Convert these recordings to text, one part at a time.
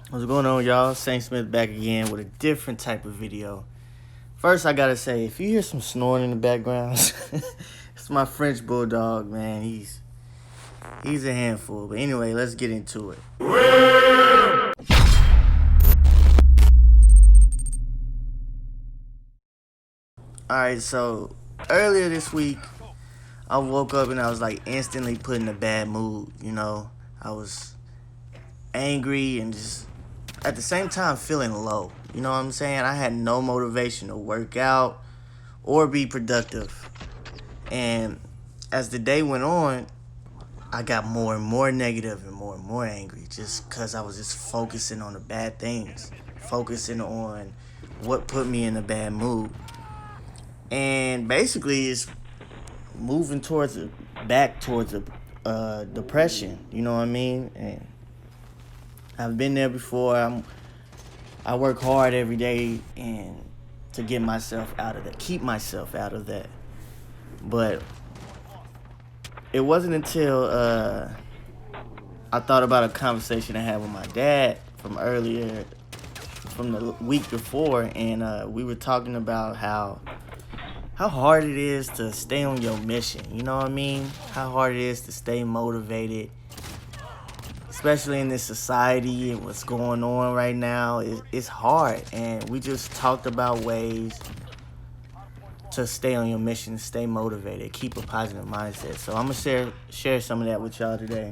What's going on, y'all? Saint Smith back again with a different type of video. First, I gotta say, if you hear some snoring in the background, it's my French bulldog, man. He's a handful. But anyway, let's get into it. Alright, so earlier this week, I woke up and I was like instantly put in a bad mood. I was angry and just at the same time feeling low. You know what I'm saying? I had no motivation to work out or be productive. And as the day went on, I got more and more negative and more angry just because I was just focusing on the bad things, focusing on what put me in a bad mood. And basically, it's moving back towards depression. You know what I mean? And I've been there before. I work hard every day and to get myself out of that, keep myself out of that. But it wasn't until I thought about a conversation I had with my dad from the week before, and we were talking about how hard it is to stay on your mission. You know what I mean? How hard it is to stay motivated, especially in this society and what's going on right now. It's hard, and we just talked about ways to stay on your mission, stay motivated, keep a positive mindset. So I'm gonna share some of that with y'all today.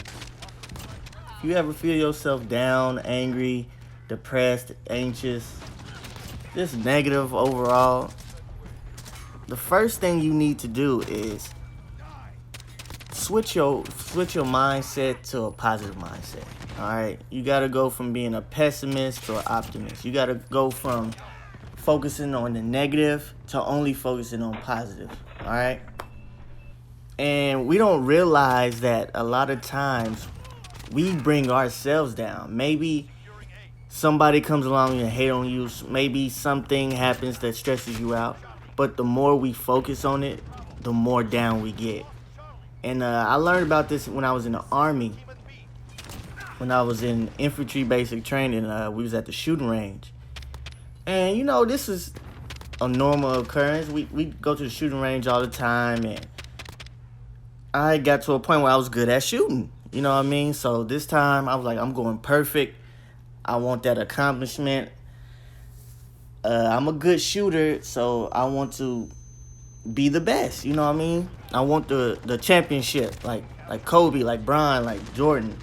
If you ever feel yourself down, angry, depressed, anxious, just negative overall, the first thing you need to do is switch your mindset to a positive mindset. All right, you got to go from being a pessimist to an optimist. You got to go from focusing on the negative to only focusing on positive. All right, and we don't realize that a lot of times we bring ourselves down. Maybe somebody comes along and hate on you. Maybe something happens that stresses you out. But the more we focus on it, the more down we get. And I learned about this when I was in the Army. When I was in infantry basic training, we was at the shooting range. And, this is a normal occurrence. We go to the shooting range all the time. And I got to a point where I was good at shooting. You know what I mean? So this time, I was like, I'm going perfect. I want that accomplishment. I'm a good shooter, so I want to be the best. You know what I mean? I want the championship, like Kobe, like Bron, like Jordan.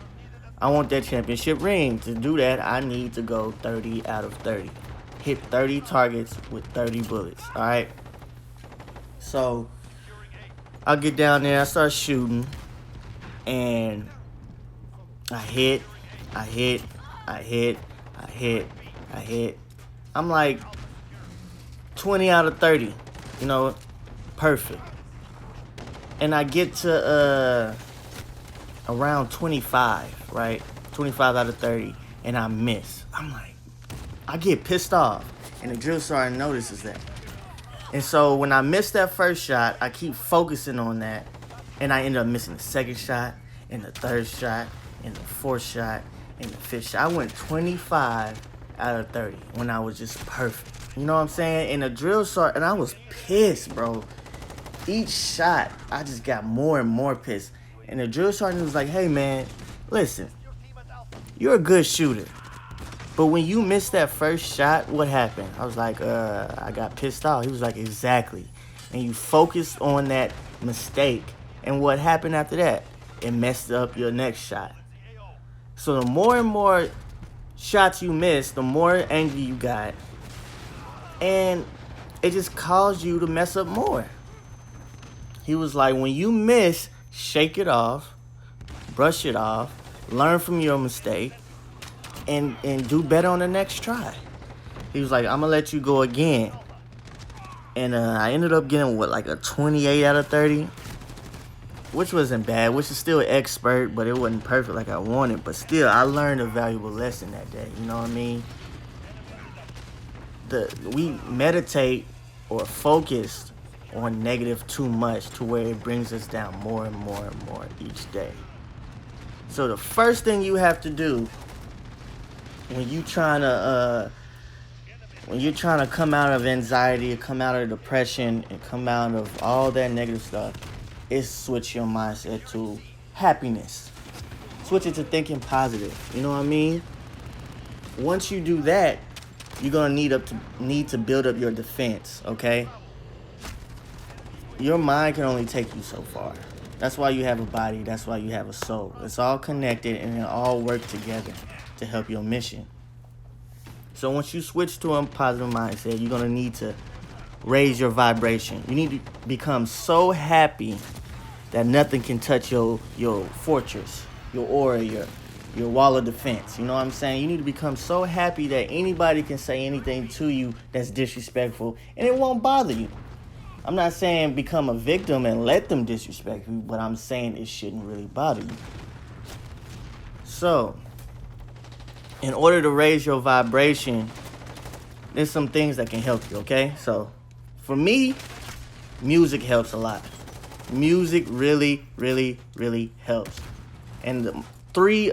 I want that championship ring. To do that, I need to go 30 out of 30. Hit 30 targets with 30 bullets, all right? So I get down there, I start shooting, and I hit. I'm like 20 out of 30, perfect. And I get to around 25, right? 25 out of 30, and I miss. I'm like, I get pissed off, and the drill sergeant notices that. And so when I miss that first shot, I keep focusing on that, and I end up missing the second shot, and the third shot, and the fourth shot, and the fifth shot. I went 25 out of 30 when I was just perfect. You know what I'm saying? And the drill sergeant, and I was pissed, bro. Each shot, I just got more and more pissed. And the drill sergeant was like, hey, man, listen, you're a good shooter. But when you missed that first shot, what happened? I was like, I got pissed off. He was like, exactly. And you focused on that mistake. And what happened after that? It messed up your next shot. So the more and more shots you miss, the more angry you got. And it just caused you to mess up more. He was like, when you miss, shake it off, brush it off, learn from your mistake, and do better on the next try. He was like, I'm going to let you go again. And I ended up getting, like a 28 out of 30, which wasn't bad, which is still expert, but it wasn't perfect like I wanted. But still, I learned a valuable lesson that day. You know what I mean? We meditate or focus on negative too much to where it brings us down more and more each day. So the first thing you have to do when you trying to when you're trying to come out of anxiety, come out of depression, and come out of all that negative stuff, it's switch your mindset to happiness. Switch it to thinking positive. You know what I mean? Once you do that, you're gonna need to build up your defense. Okay? Your mind can only take you so far. That's why you have a body. That's why you have a soul. It's all connected and it all work together to help your mission. So once you switch to a positive mindset, you're gonna need to raise your vibration. You need to become so happy that nothing can touch your fortress, your aura, your wall of defense. You know what I'm saying? You need to become so happy that anybody can say anything to you that's disrespectful and it won't bother you. I'm not saying become a victim and let them disrespect you, but I'm saying it shouldn't really bother you. So, in order to raise your vibration, there's some things that can help you, okay? So, for me, music helps a lot. Music really, really, really helps. And the three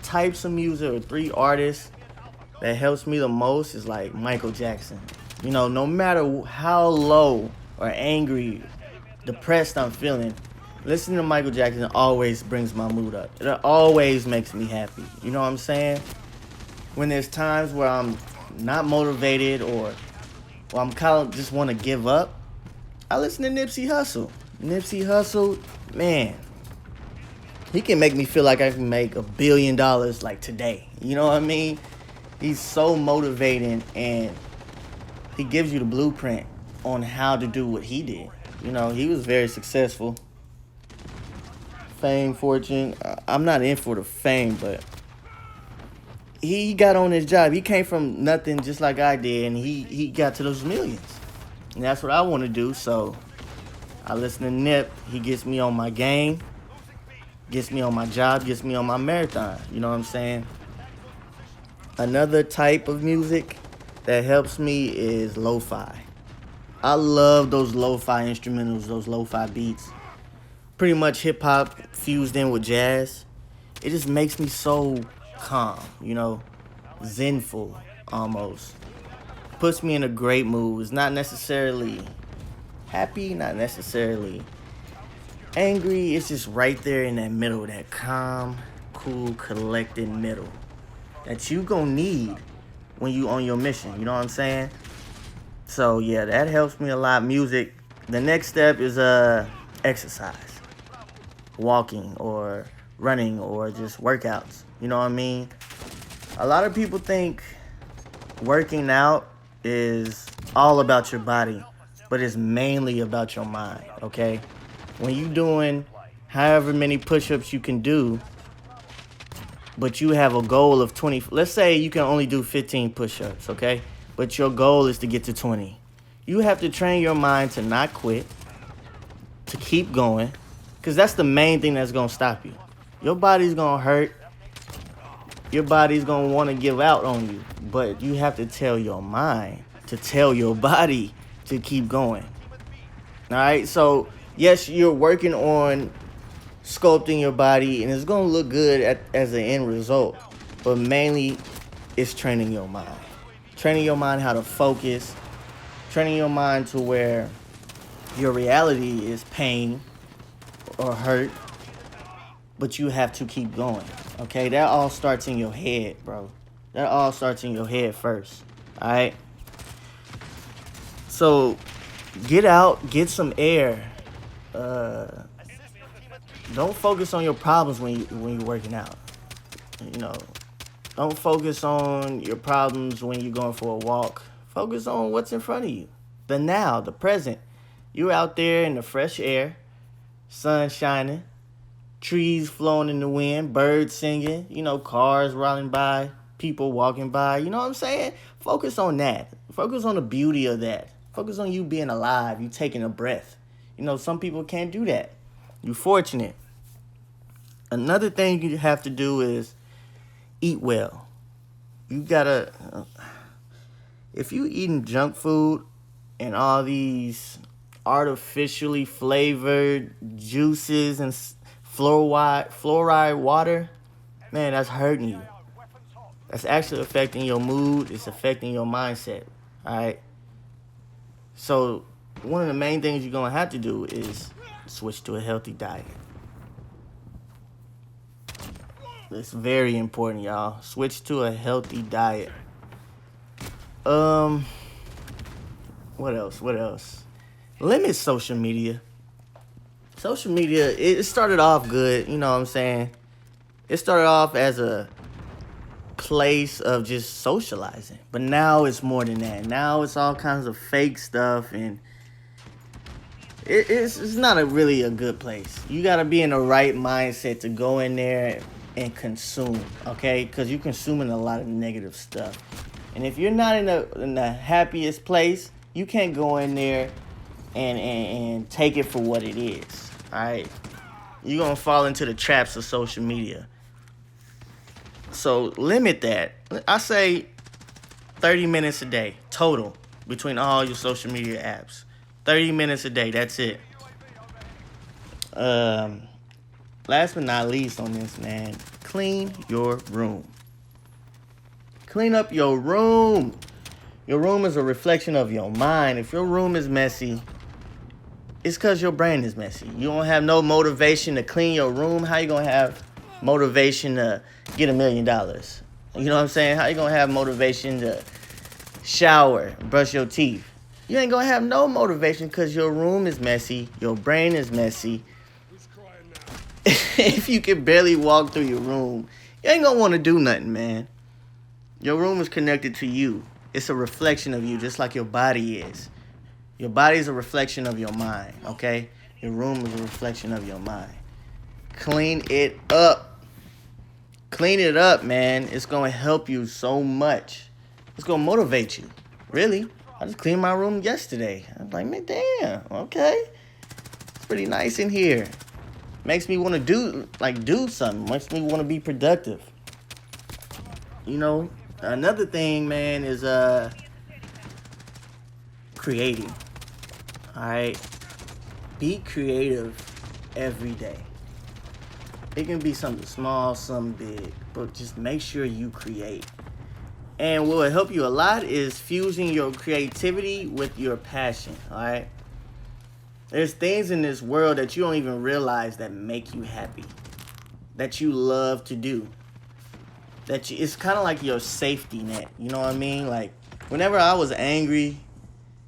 types of music or three artists that helps me the most is like Michael Jackson. You know, no matter how low or angry, depressed I'm feeling, listening to Michael Jackson always brings my mood up. It always makes me happy. You know what I'm saying? When there's times where I'm not motivated or I'm kind of just want to give up, I listen to Nipsey Hussle. Nipsey Hussle, man, he can make me feel like I can make $1 billion like today. You know what I mean? He's so motivating and he gives you the blueprint on how to do what he did. You know, he was very successful. Fame, fortune. I'm not in for the fame, but he got on his job. He came from nothing just like I did, and he got to those millions. And that's what I want to do, so I listen to Nip. He gets me on my game, gets me on my job, gets me on my marathon. You know what I'm saying? Another type of music that helps me is lo-fi. I love those lo-fi instrumentals, those lo-fi beats. Pretty much hip-hop fused in with jazz. It just makes me so calm, you know, zenful almost. Puts me in a great mood. It's not necessarily happy, not necessarily angry. It's just right there in that middle, that calm, cool, collected middle that you gonna need when you on your mission. You know what I'm saying? So yeah, that helps me a lot. Music. The next step is exercise, walking or running or just workouts. You know what I mean? A lot of people think working out is all about your body, but it's mainly about your mind, okay? When you doing however many push-ups you can do, but you have a goal of 20, let's say you can only do 15 push-ups, okay? But your goal is to get to 20. You have to train your mind to not quit, to keep going, because that's the main thing that's going to stop you. Your body's going to hurt. Your body's going to want to give out on you. But you have to tell your mind to tell your body to keep going. All right? So, yes, you're working on sculpting your body, and it's going to look good as an end result. But mainly, it's training your mind. Training your mind how to focus. Training your mind to where your reality is pain or hurt, but you have to keep going, okay? That all starts in your head, bro. That all starts in your head first, all right? So, get out, get some air. Don't focus on your problems when you're working out. You know, don't focus on your problems when you're going for a walk. Focus on what's in front of you. The now, the present. You're out there in the fresh air, sun shining, trees flowing in the wind, birds singing, you know, cars rolling by, people walking by. You know what I'm saying? Focus on that. Focus on the beauty of that. Focus on you being alive, you taking a breath. You know, some people can't do that. You're fortunate. Another thing you have to do is eat well. You gotta, if you eating junk food and all these artificially flavored juices and fluoride water, man, that's hurting you. That's actually affecting your mood. It's affecting your mindset. All right. So one of the main things you're gonna have to do is switch to a healthy diet. It's very important, y'all. Switch to a healthy diet. What else? What else? Limit social media. Social media, it started off good, you know what I'm saying? It started off as a place of just socializing. But now it's more than that. Now it's all kinds of fake stuff, and it's not really a good place. You got to be in the right mindset to go in there and consume, okay? Because you're consuming a lot of negative stuff. And if you're not in the happiest place, you can't go in there and take it for what it is, all right? You're going to fall into the traps of social media. So limit that. I say 30 minutes a day total between all your social media apps. 30 minutes a day, that's it. Last but not least on this, man, clean your room. Clean up your room. Your room is a reflection of your mind. If your room is messy, it's because your brain is messy. You don't have no motivation to clean your room. How you going to have motivation to get $1 million? You know what I'm saying? How you going to have motivation to shower, brush your teeth? You ain't going to have no motivation because your room is messy. Your brain is messy. If you can barely walk through your room, you ain't going to want to do nothing, man. Your room is connected to you. It's a reflection of you, just like your body is. Your body is a reflection of your mind, okay? Your room is a reflection of your mind. Clean it up. Clean it up, man. It's going to help you so much. It's going to motivate you. Really? I just cleaned my room yesterday. I was like, man, damn, okay. It's pretty nice in here. Makes me want to do something. Makes me want to be productive. You know, another thing, man, is creating. All right? Be creative every day. It can be something small, something big, but just make sure you create. And what will help you a lot is fusing your creativity with your passion, all right? There's things in this world that you don't even realize that make you happy, that you love to do. It's kind of like your safety net, you know what I mean? Like, whenever I was angry,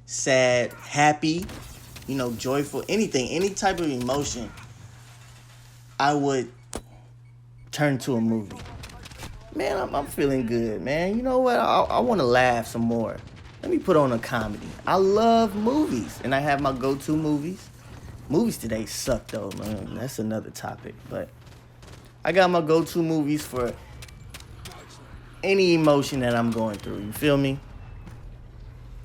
sad, happy, you know, joyful, anything, any type of emotion, I would turn to a movie. Man, I'm feeling good, man. You know what? I want to laugh some more. Let me put on a comedy. I love movies, and I have my go-to movies. Movies today suck, though, man. That's another topic. But I got my go-to movies for any emotion that I'm going through. You feel me?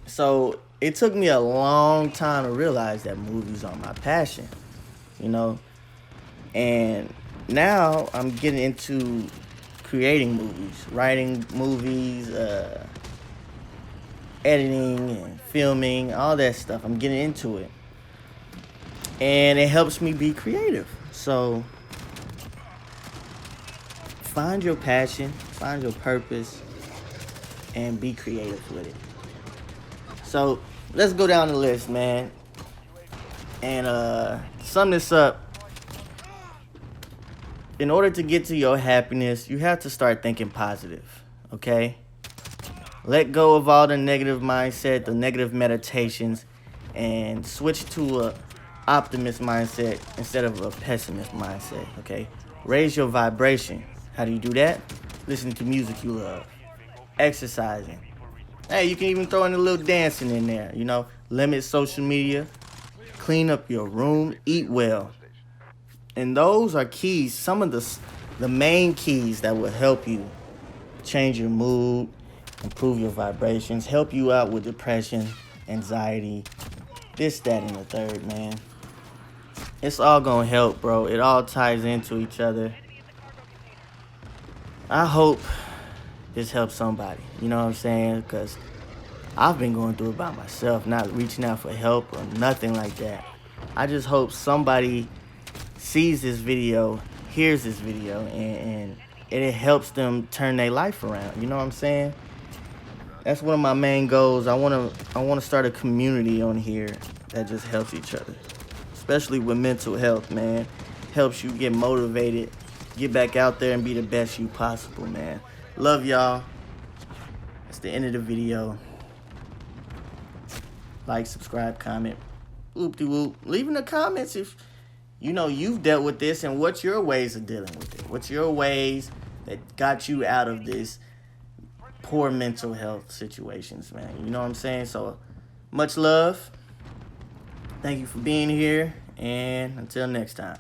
So it took me a long time to realize that movies are my passion, you know? And now I'm getting into creating movies, writing movies, editing and filming, all that stuff. I'm getting into it. And it helps me be creative. So find your passion, find your purpose, and be creative with it. So let's go down the list, man. And sum this up. In order to get to your happiness, you have to start thinking positive, okay? Let go of all the negative mindset, the negative meditations, and switch to a optimist mindset instead of a pessimist mindset, okay? Raise your vibration. How do you do that? Listen to music you love. Exercising. Hey, you can even throw in a little dancing in there, you know? Limit social media. Clean up your room. Eat well. And those are keys, some of the main keys that will help you change your mood, improve your vibrations, help you out with depression, anxiety, this, that, and the third, man. It's all gonna help, bro. It all ties into each other. I hope this helps somebody, you know what I'm saying? Because I've been going through it by myself, not reaching out for help or nothing like that. I just hope somebody sees this video, hears this video, and it helps them turn their life around. You know what I'm saying? That's one of my main goals. I wanna start a community on here that just helps each other, especially with mental health, man. Helps you get motivated, get back out there and be the best you possible, man. Love y'all. That's the end of the video. Like, subscribe, comment. Whoop-de-whoop. Leave in the comments if you know you've dealt with this and what's your ways of dealing with it. What's your ways that got you out of this poor mental health situations, man. You know what I'm saying? So, much love. Thank you for being here. And until next time.